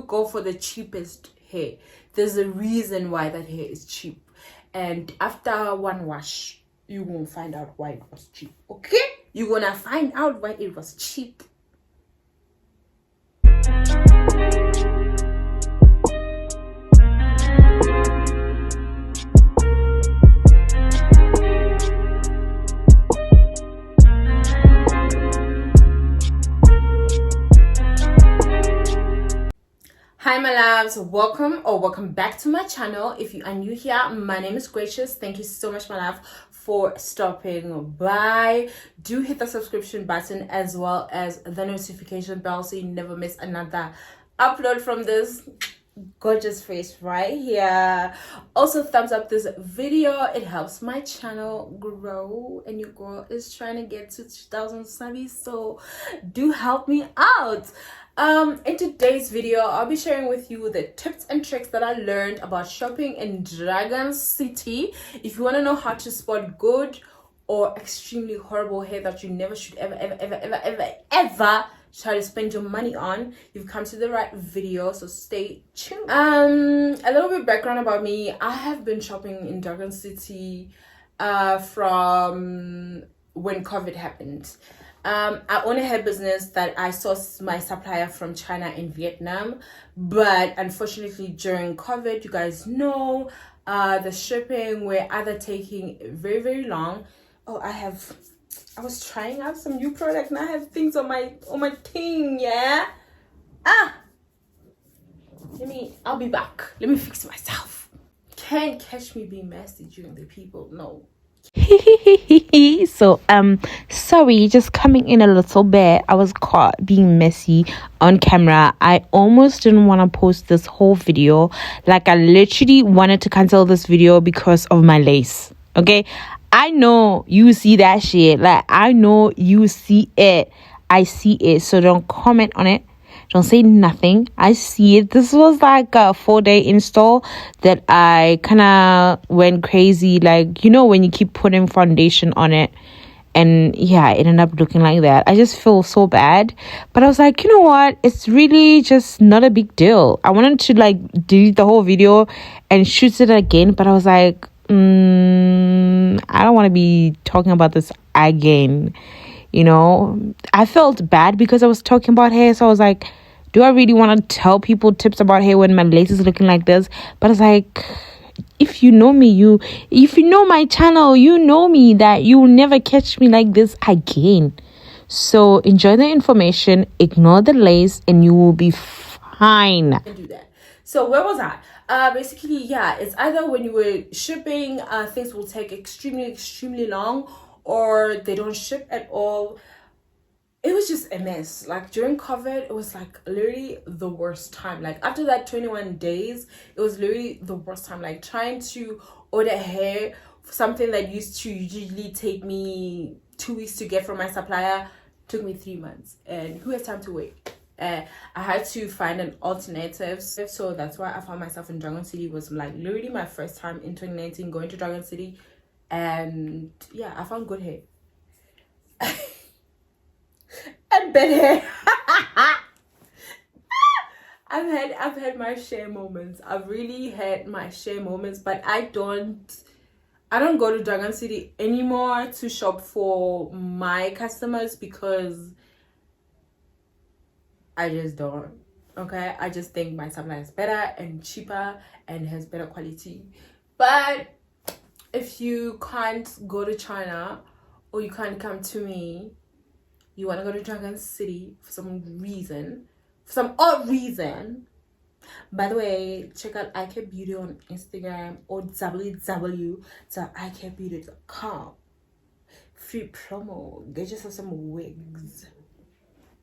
go for the cheapest hair. There's a reason why that hair is cheap, and after one wash you won't find out why it was cheap. Okay, you're gonna find out why it was cheap. Hi my loves, welcome back to my channel. If you are new here, my name is Gracious. Thank you so much my love for stopping by. Do hit the subscription button as well as the notification bell so you never miss another upload from this gorgeous face right here. Also thumbs up this video, it helps my channel grow, and your girl is trying to get to 2,000 subs, so do help me out. In today's video I'll be sharing with you the tips and tricks that I learned about shopping in Dragoncity. If you want to know how to spot good or extremely horrible hair that you never should ever try to spend your money on, you've come to the right video, so stay tuned. A little bit background about me. I have been shopping in Dragoncity from when COVID happened. I own a hair business that I sourced my supplier from China and Vietnam, but unfortunately during COVID, you guys know, the shipping were either taking very long. Oh, I was trying out some new product and I have things on my thing, yeah. I'll be back. Let me fix myself. Can't catch me being messy during the people, no. So sorry, just coming in a little bit. I was caught being messy on camera. I almost didn't want to post this whole video. Like, I literally wanted to cancel this video because of my lace. Okay, I know you see that shit. Like, I know you see it. I see it, so don't comment on it. Don't say nothing. I see it. This was like a 4-day install that I kind of went crazy. Like, you know, when you keep putting foundation on it, and yeah, it ended up looking like that. I just feel so bad. But I was like, you know what? It's really just not a big deal. I wanted to like delete the whole video and shoot it again. But I was like, I don't want to be talking about this again. You know, I felt bad because I was talking about hair. So I was like, do I really want to tell people tips about hair when my lace is looking like this? But it's like, if you know me, if you know my channel, you know me that you will never catch me like this again. So enjoy the information, ignore the lace, and you will be fine. Do that. So where was I? Basically, yeah, it's either when you were shipping, things will take extremely long, or they don't ship at all. It was just a mess. Like during COVID, it was like literally the worst time. Like after that 21 days, it was literally the worst time. Like trying to order hair, something that used to usually take me 2 weeks to get from my supplier, took me 3 months. And who has time to wait? I had to find an alternative, so that's why I found myself in Dragoncity. It was like literally my first time in 2019 going to Dragoncity. And yeah, I found good hair and bad hair. I've had my share moments. I've really had my share moments, but I don't go to Dragoncity anymore to shop for my customers because I just don't. Okay, I just think my supply is better and cheaper and has better quality. But if you can't go to China or you can't come to me, you want to go to Dragoncity for some odd reason. By the way, check out iCare Beauty on Instagram or www.icarebeauty.com. Free promo. Get yourself some wigs.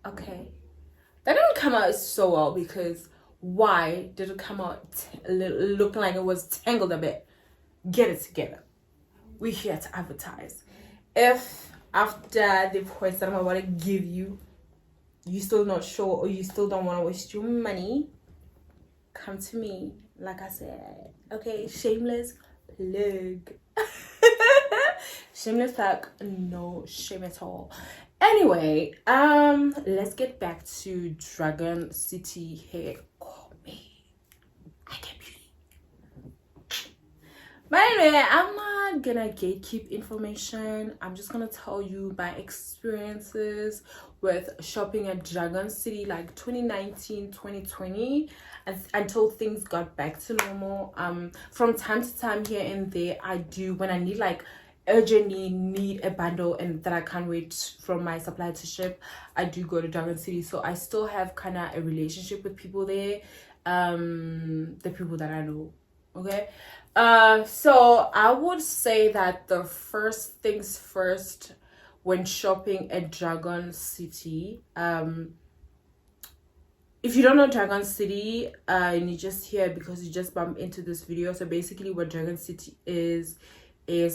Okay. That didn't come out so well because why did it come out looking like it was tangled a bit? Get it together. We're here to advertise. If after the points that I'm about to give you, you still not sure or you still don't want to waste your money, come to me. Like I said, okay, shameless plug. Shameless plug, no shame at all. Anyway, let's get back to Dragoncity hair me. I get beauty. But anyway, I'm not gonna gatekeep information. I'm just gonna tell you my experiences with shopping at Dragoncity like 2019, 2020, until things got back to normal. From time to time here and there, I do, when I need like urgently need a bundle and that I can't wait from my supplier to ship, I do go to Dragoncity. So I still have kind of a relationship with people there, the people that I know. Okay, so I would say that the first things first when shopping at Dragoncity, if you don't know Dragoncity, and you just hear because you just bumped into this video, so basically what Dragoncity is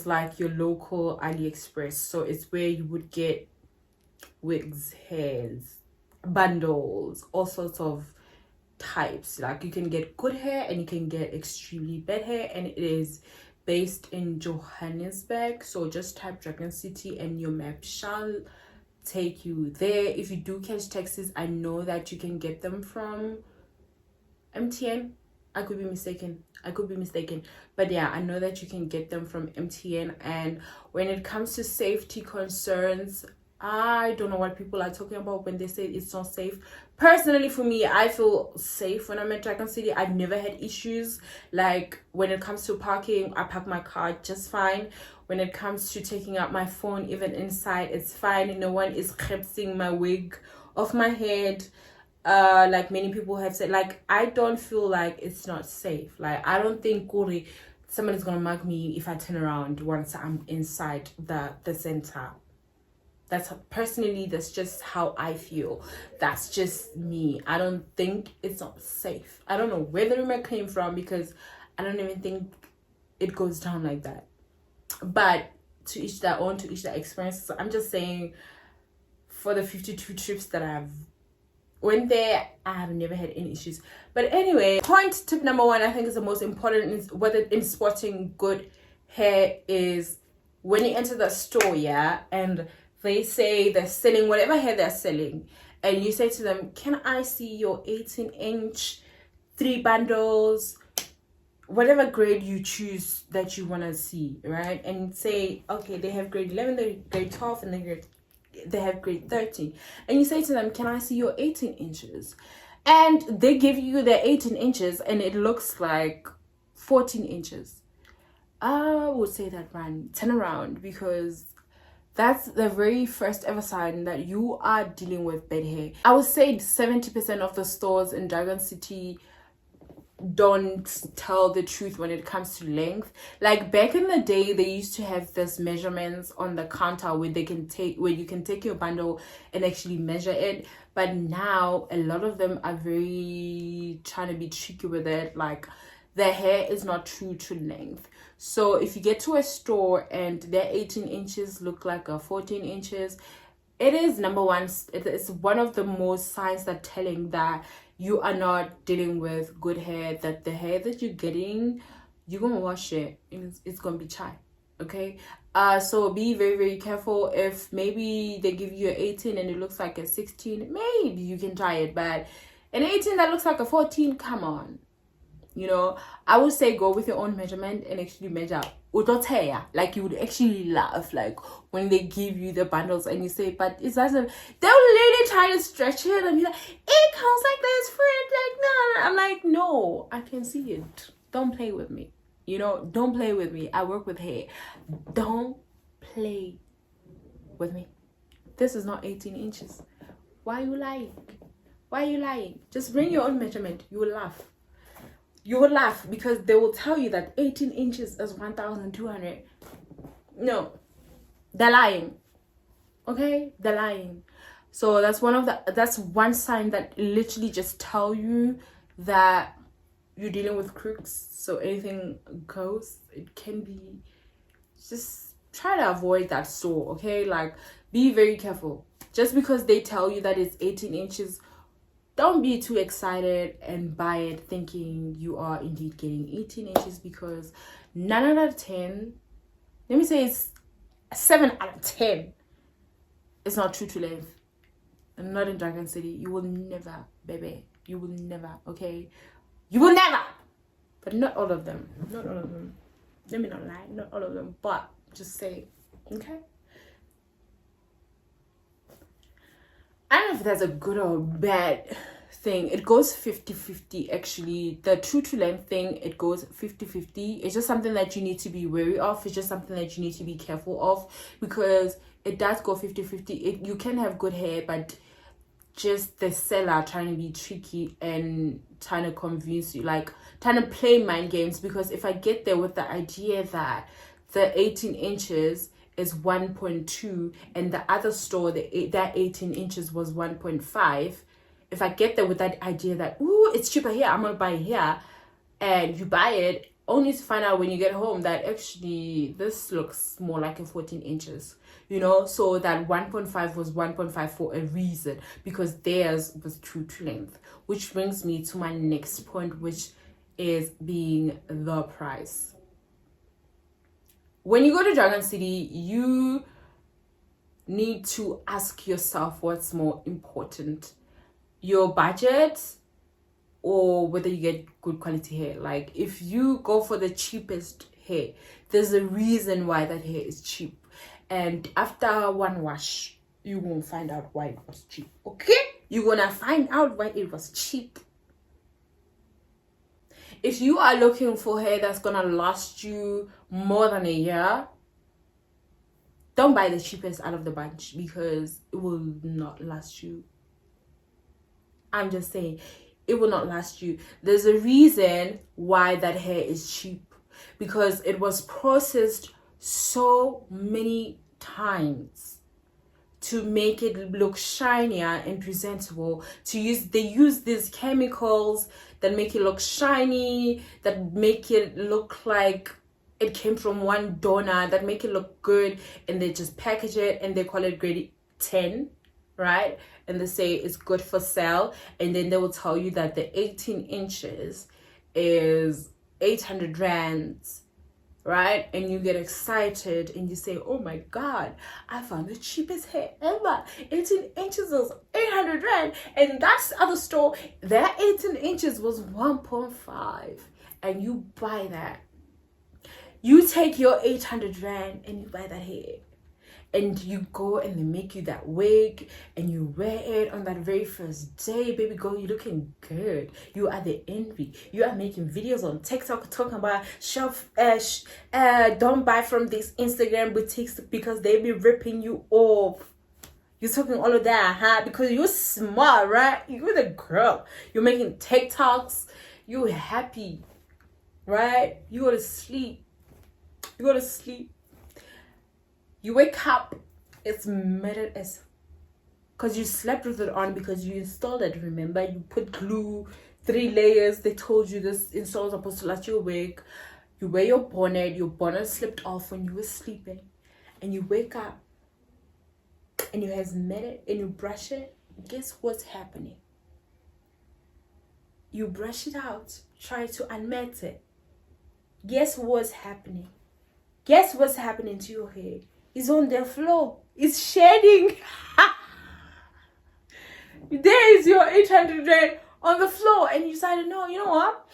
like your local AliExpress. So it's where you would get wigs, hairs, bundles, all sorts of types. Like you can get good hair and you can get extremely bad hair, and it is based in Johannesburg. So just type Dragoncity and your map shall take you there. If you do catch taxis, I know that you can get them from MTN. I could be mistaken, but yeah, I know that you can get them from MTN. And when it comes to safety concerns, I don't know what people are talking about when they say it's not safe. Personally, for me, I feel safe when I'm at Dragoncity. I've never had issues. Like when it comes to parking, I park my car just fine. When it comes to taking out my phone, even inside, it's fine. No one is clipping my wig off my head. Like many people have said, like I don't feel like it's not safe. Like I don't think somebody's gonna mug me if I turn around once I'm inside the center. That's just how I feel. That's just me. I don't think it's not safe. I don't know where the rumor came from, because I don't even think it goes down like that. But to each their own, to each their experience. So I'm just saying, for the 52 trips that I've went there, I have never had any issues. But anyway, tip number one, I think is the most important, is whether in spotting good hair, is when you enter the store, yeah, and they say they're selling whatever hair they're selling, and you say to them, can I see your 18-inch 3 bundles, whatever grade you choose that you want to see, right? And say, okay, they have grade 11, they grade 12, and they have grade 13, and you say to them, can I see your 18 inches? And they give you their 18 inches and it looks like 14 inches. I would say that, man, turn around, because that's the very first ever sign that you are dealing with bad hair. I would say 70% of the stores in Dragoncity don't tell the truth when it comes to length. Like back in the day, they used to have this measurements on the counter where you can take your bundle and actually measure it. But now a lot of them are very trying to be tricky with it. Like their hair is not true to length. So if you get to a store and their 18 inches look like a 14 inches, it is number one, it's one of the most signs that telling that you are not dealing with good hair, that the hair that you're getting, you're gonna wash it and it's gonna be chai. Okay, so be very, very careful. If maybe they give you an 18 and it looks like a 16, maybe you can try it, but an 18 that looks like a 14, come on. You know, I would say go with your own measurement and actually measure. Like you would actually laugh, like when they give you the bundles and you say, but it's doesn't. They'll literally try to stretch it and be like, it comes like this, friend. Like no, I'm like, no, I can see it. Don't play with me. You know, don't play with me. I work with hair. Don't play with me. This is not 18 inches. Why are you lying? Why are you lying? Just bring your own measurement. You will laugh. You will laugh, because they will tell you that 18 inches is 1,200. No, they're lying. Okay, they're lying. So that's one sign that literally just tell you that you're dealing with crooks. So anything goes. It can be. Just try to avoid that store. Okay, like be very careful. Just because they tell you that it's 18 inches. Don't be too excited and buy it thinking you are indeed getting 18 inches, because 9 out of 10, let me say it's 7 out of 10, it's not true to length. And not in Dragoncity. You will never, baby, You will never, okay? You will never. But not all of them. Not all of them. Let me not lie. Not all of them. But just say, okay? I don't know if that's a good or bad thing. It goes 50-50 actually. The true to length thing, it goes 50-50. It's just something that you need to be wary of. It's just something that you need to be careful of, because it does go 50-50. You can have good hair, but just the seller trying to be tricky and trying to convince you, like trying to play mind games. Because if I get there with the idea that the 18 inches is 1.2 and the other store that 18 inches was 1.5, if I get there with that idea that, ooh, it's cheaper here, I'm gonna buy it here, and you buy it only to find out when you get home that actually this looks more like a 14 inches, you know. So that 1.5 was 1.5 for a reason, because theirs was true to length. Which brings me to my next point, which is being the price. When you go to Dragoncity, you need to ask yourself what's more important, your budget or whether you get good quality hair. Like, if you go for the cheapest hair, there's a reason why that hair is cheap, and after one wash you won't find out why it was cheap. Okay, you're gonna find out why it was cheap. If you are looking for hair that's gonna last you more than a year, don't buy the cheapest out of the bunch, because it will not last you. I'm just saying, it will not last you. There's a reason why that hair is cheap, because it was processed so many times to make it look shinier and presentable. They use these chemicals that make it look shiny, that make it look like it came from one donor, that make it look good, and they just package it and they call it grade 10, right? And they say it's good for sale, and then they will tell you that the 18 inches is 800 rands, right? And you get excited and you say, oh my god, I found the cheapest hair ever. 18 inches was 800 rand, and that's the other store, their 18 inches was 1.5, and you buy that. You take your 800 rand and you buy that hair, and you go and they make you that wig and you wear it on that very first day. Baby girl, you're looking good. You are the envy. You are making videos on TikTok talking about don't buy from these Instagram boutiques because they be ripping you off. You're talking all of that, huh? Because you're smart, right? You're the girl. You're making TikToks. You're happy, right? You go to sleep. You go to sleep. You wake up, it's matted as, because you slept with it on, because you installed it. Remember, you put glue, 3 layers. They told you this install is supposed to last you a week. You wear your bonnet slipped off when you were sleeping, and you wake up and your hair's matted and you brush it. Guess what's happening? You brush it out, try to unmat it. Guess what's happening? Guess what's happening to your hair? It's on the floor. It's shedding. There is your 800 rand on the floor, and you decided, no, you know what?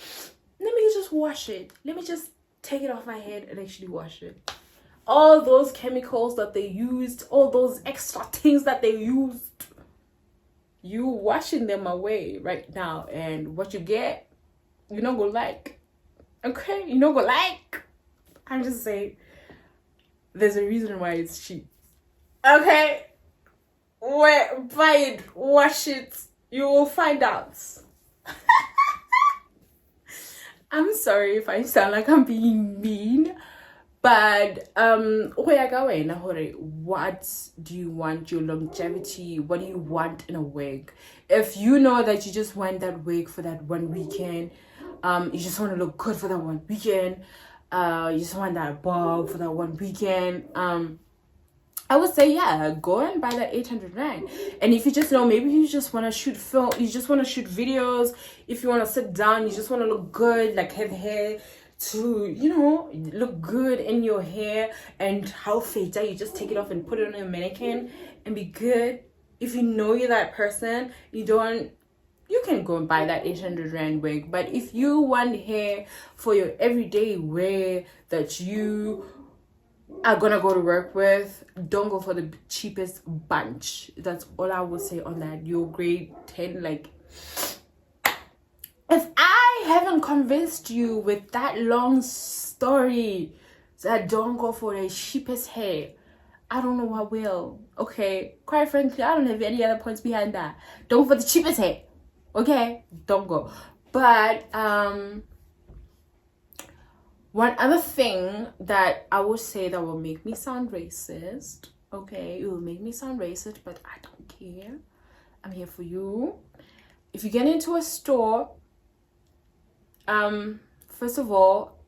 Let me just wash it. Let me just take it off my head and actually wash it. All those chemicals that they used, all those extra things that they used, you washing them away right now, and what you get, you're not gonna like. Okay, you're not gonna like. I'm just saying. There's a reason why it's cheap. Okay? Buy it, wash it. You will find out. I'm sorry if I sound like I'm being mean. But what do you want your longevity? What do you want in a wig? If you know that you just want that wig for that one weekend, you just want to look good for that one weekend, you just want that bob for that one weekend, I would say, yeah, go and buy that 800 rand. And if you just know, maybe you just want to shoot film, you just want to shoot videos, if you want to sit down, you just want to look good, like have hair to, you know, look good in your hair, and how fade you just take it off and put it on a mannequin and be good. If you know you're that person, you don't you can go and buy that 800 rand wig. But if you want hair for your everyday wear that you are gonna go to work with, don't go for the cheapest bunch. That's all I would say on that. Your grade 10, like, if I haven't convinced you with that long story that don't go for the cheapest hair, I don't know what will. Okay, quite frankly, I don't have any other points behind that. Don't go for the cheapest hair. Okay, don't go. But one other thing that I would say that will make me sound racist, okay, it will make me sound racist, but I don't care. I'm here for you. If you get into a store, first of all,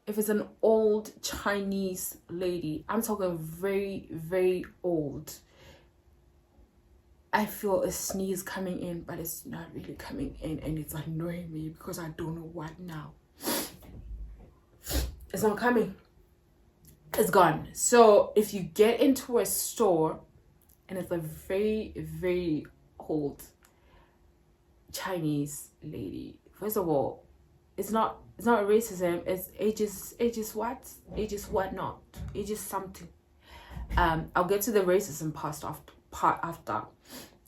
if it's an old Chinese lady, I'm talking very, very old, I feel a sneeze coming in, but it's not really coming in, and it's annoying me because I don't know what now. It's not coming. It's gone. So if you get into a store and it's a very, very old Chinese lady, first of all, it's not racism. It's ages what not. Ages something. I'll get to the racism part after.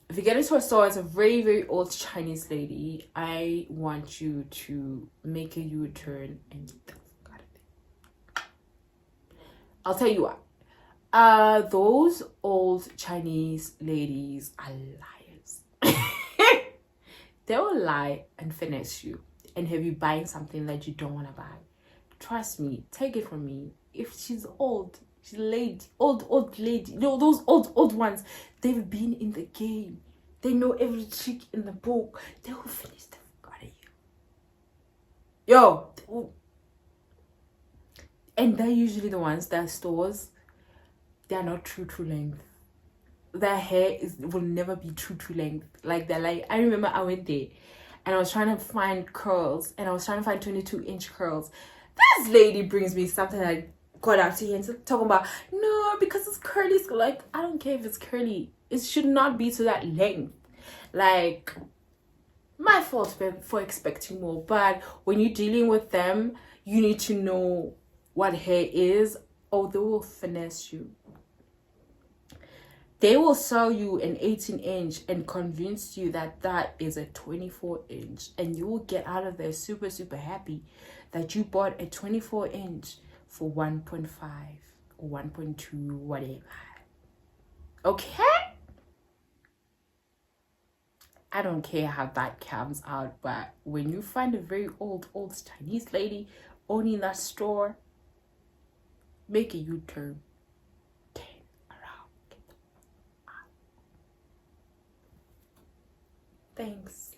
If you get into a store, it's a very, very old Chinese lady, I want you to make a U-turn and get the fuck out of there. I'll tell you what. Those old Chinese ladies are liars. They will lie and finesse you and have you buying something that you don't want to buy. Trust me, take it from me. If she's old, she's lady, old lady. You know, those old ones, they've been in the game. They know every trick in the book. They will finish the fuck out of you. Yo. And they're usually the ones that stores, they're not true to length. Their hair will never be true to length. Like, they're like, I remember I went there and I was trying to find curls, and I was trying to find 22-inch curls. This lady brings me something that got out to here and talking about, no, because it's curly. So, like, I don't care if it's curly. It should not be to that length. Like, my fault for expecting more. But when you're dealing with them, you need to know what hair is, or they will finesse you. They will sell you an 18-inch and convince you that that is a 24-inch, and you will get out of there super, super happy that you bought a 24-inch for 1.5 or 1.2, whatever. Okay? I don't care how that comes out, but when you find a very old Chinese lady owning that store, make a U-turn. Thanks.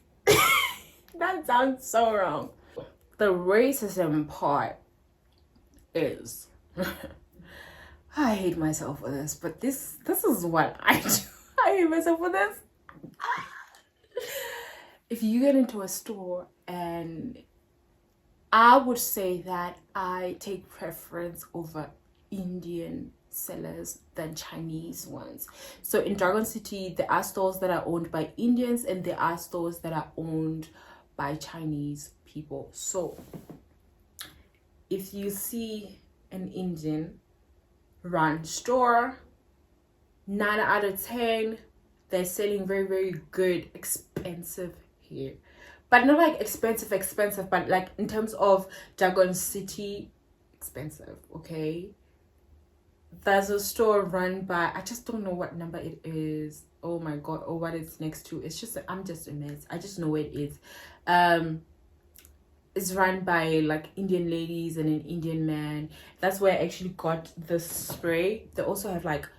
That sounds so wrong. The racism part is I hate myself for this, but this is what I do. I hate myself for this. If you get into a store, and I would say that I take preference over Indian sellers than Chinese ones. So in Dragoncity, there are stores that are owned by Indians and there are stores that are owned by Chinese people. So if you see an Indian run store, 9 out of 10 they're selling very, very good, expensive hair. But not like expensive, but like in terms of Dragoncity, expensive, okay? There's a store run by, I just don't know what number it is. Oh my god, or what it's next to. It's just, I'm just a mess. I just know where it is. It's run by like Indian ladies and an Indian man. That's where I actually got the spray. They also have like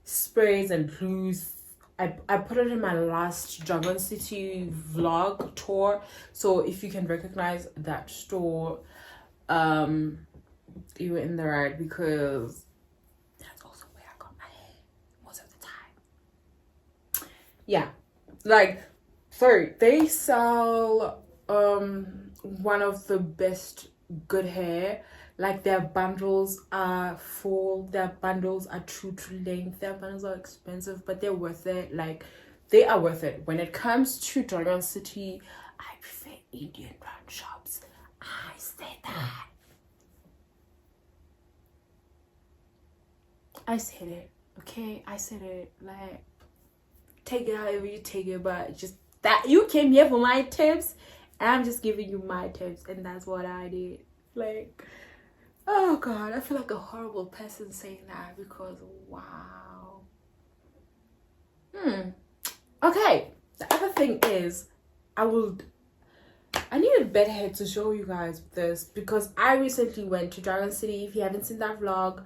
sprays and glues. I put it in my last Dragoncity vlog tour. So if you can recognize that store, you were in the right, because that's also where I got my hair most of the time. Yeah, like, sorry, they sell one of the best good hair. Like, their bundles are full, their bundles are true to length, their bundles are expensive, but they're worth it. Like, they are worth it. When it comes to Dragoncity, I prefer Indian brand shops. I said that. I said it, okay? I said it. Like, take it however you take it, but just that you came here for my tips, and I'm just giving you my tips, and that's what I did. Like, oh God, I feel like a horrible person saying that because wow. Okay, the other thing is I need a better head to show you guys this because I recently went to Dragoncity. If you haven't seen that vlog,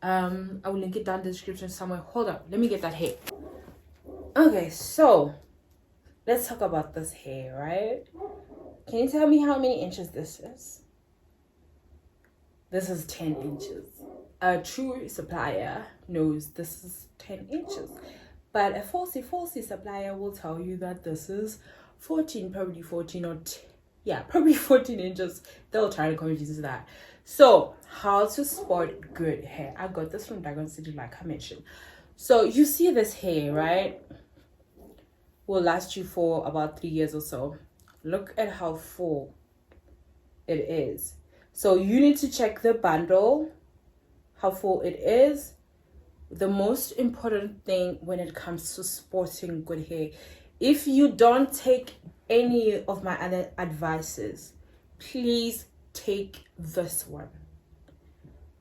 I will link it down in the description somewhere. Hold up, let me get that hair. Okay, so let's talk about this hair, right? Can you tell me how many inches this is? This is 10 inches. A true supplier knows this is 10 inches. But a falsy supplier will tell you that this is 14, probably 14 or probably 14 inches. They'll try to convince you that. So, how to spot good hair. I got this from Dragoncity, like I mentioned. So, you see this hair, right? Will last you for about 3 years or so. Look at how full it is. So, you need to check the bundle, how full it is. The most important thing when it comes to sporting good hair, if you don't take any of my other advices, please take this one.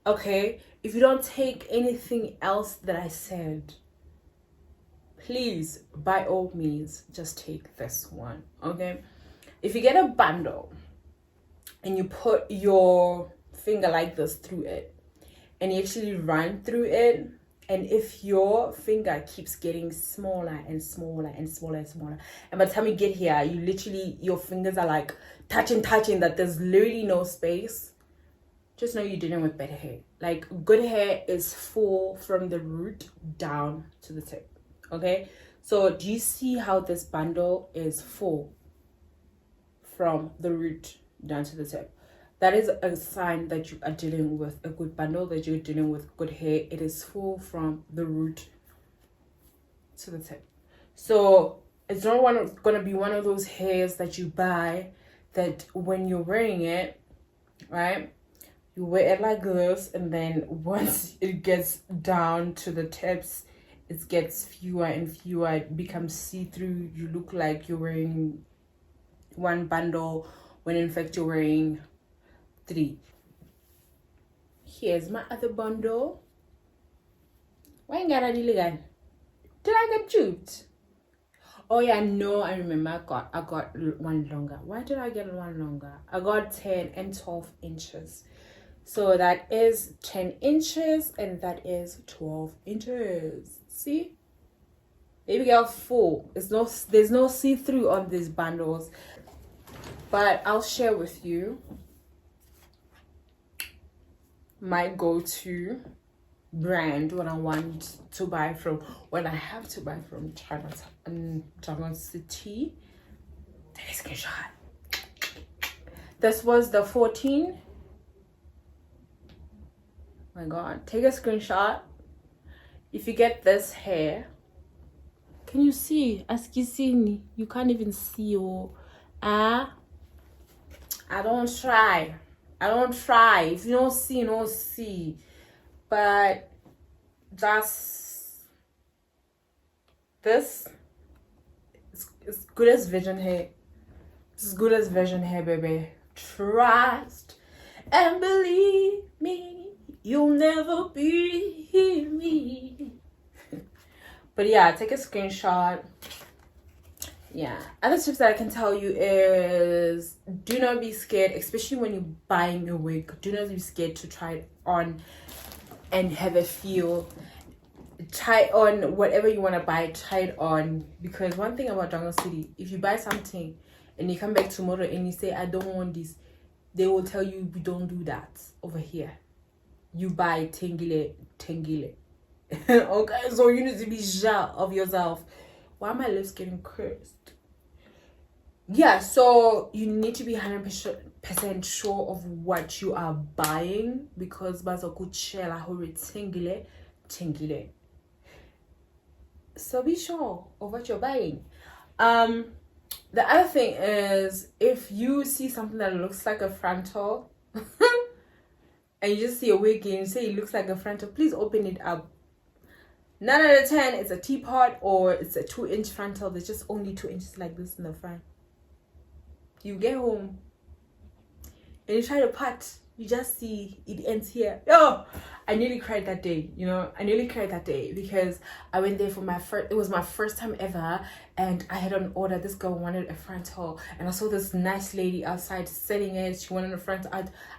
Okay, if you don't take anything else that I said, please by all means just take this one. Okay, if you get a bundle and you put your finger like this through it and you actually run through it, and if your finger keeps getting smaller and smaller and smaller and smaller, and by the time you get here, you literally, your fingers are like touching, that there's literally no space, just know you're dealing with better hair. Like, good hair is full from the root down to the tip. Okay, so do you see how this bundle is full from the root down to the tip? That is a sign that you are dealing with a good bundle, that you're dealing with good hair. It is full from the root to the tip. So it's not going to be one of those hairs that you buy that when you're wearing it, right, you wear it like this, and then once it gets down to the tips, it gets fewer and fewer. It becomes see-through. You look like you're wearing one bundle when in fact you're wearing 3. Here's my other bundle. Why ain't got a deal again? Did I get duped? Oh yeah, no, I remember I got one longer. Why did I get one longer? I got 10 and 12 inches. So that is 10 inches and that is 12 inches. See? Baby girl full. There's no see-through on these bundles. But I'll share with you my go-to brand when I want to buy from, when I have to buy from Dragoncity. Take a screenshot. This was the 14. My God, take a screenshot. If you get this hair, can you see? Askisini, you can't even see. I don't try. If you don't see, you don't see. But just this is good as vision hair. It's as good as vision hair, baby. Trust and believe me, you'll never be me. But yeah, take a screenshot. Yeah, other tips that I can tell you is do not be scared, especially when you're buying a wig. Do not be scared to try it on and have a feel. Try on whatever you want to buy, try it on. Because one thing about Dragoncity, if you buy something and you come back tomorrow and you say, I don't want this, they will tell you, we don't do that over here. You buy tengile. Okay, so you need to be sure of yourself. Why are my lips getting cursed? Yeah, so you need to be 100% sure of what you are buying, because bazokuchela hori tengile. So be sure of what you're buying. The other thing is, if you see something that looks like a frontal and you just see a wig and you say it looks like a frontal, please open it up. 9 out of 10 it's a teapot or it's a 2-inch frontal. There's just only 2 inches like this in the front. You get home and you try to part, you just see it ends here. Oh, I nearly cried that day. I nearly cried that day because I went there for it was my first time ever, and I had an order. This girl wanted a frontal, and I saw this nice lady outside selling it. She wanted a frontal.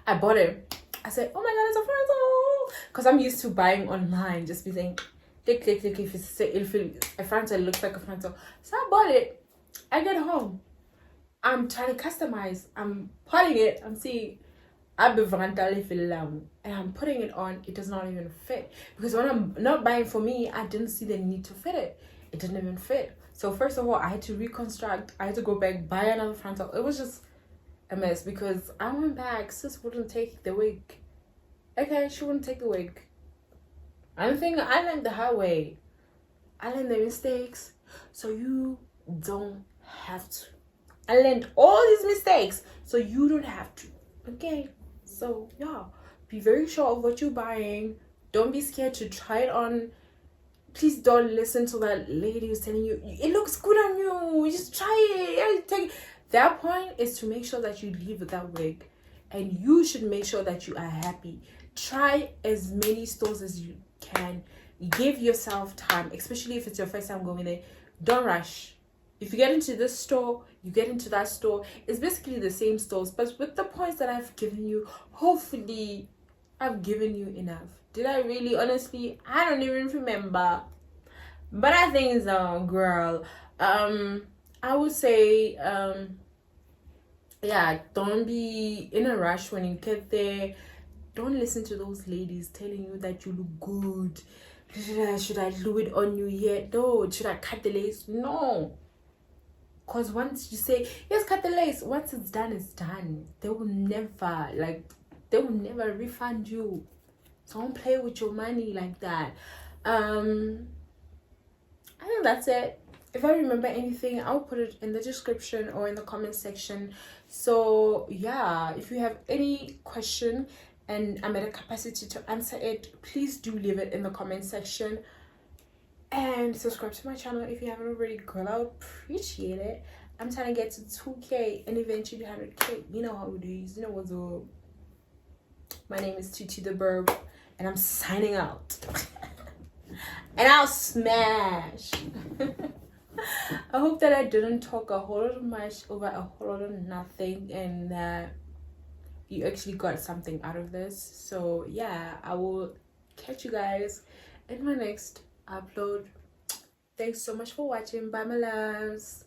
I bought it. I said, oh my god, it's a frontal, because I'm used to buying online, just be saying click click click if a frontal looks like a frontal. So I bought it. I get home, I'm trying to customize, I'm putting it, I'm seeing and I'm putting it on. It does not even fit, because when I'm not buying for me, I didn't see the need to fit it. It didn't even fit. So first of all, I had to reconstruct. I had to go back, buy another frontal. It was just a mess, because I went back. Sis wouldn't take the wig. Okay, she wouldn't take the wig. I'm thinking I learned the hard way. I learned the mistakes, so you don't have to. I learned all these mistakes, so you don't have to. Okay, so yeah, be very sure of what you're buying. Don't be scared to try it on. Please don't listen to that lady who's telling you it looks good on you, just try it. Take it. Their point is to make sure that you leave with that wig, and you should make sure that you are happy. Try as many stores as you can. Give yourself time, especially if it's your first time going there. Don't rush. If you get into this store, you get into that store. It's basically the same stores, but with the points that I've given you, hopefully I've given you enough. Did I really? Honestly, I don't even remember, but I think so, girl. I would say yeah, don't be in a rush when you get there. Don't listen to those ladies telling you that you look good. Should I glue it on you yet? No. Should I cut the lace? No. Because once you say, yes, cut the lace, once it's done, it's done. They will never refund you. So don't play with your money like that. I think that's it. If I remember anything, I'll put it in the description or in the comment section. So yeah, if you have any question and I'm at a capacity to answer it, please do leave it in the comment section. And subscribe to my channel if you haven't already, girl. I would appreciate it. I'm trying to get to 2K and eventually 100K. You know how it is. You know what's up. My name is Tutu the Burb, and I'm signing out. And I'll smash. I hope that I didn't talk a whole lot of much over a whole lot of nothing, and that you actually got something out of this. So yeah, I will catch you guys in my next upload. Thanks so much for watching. Bye, my loves.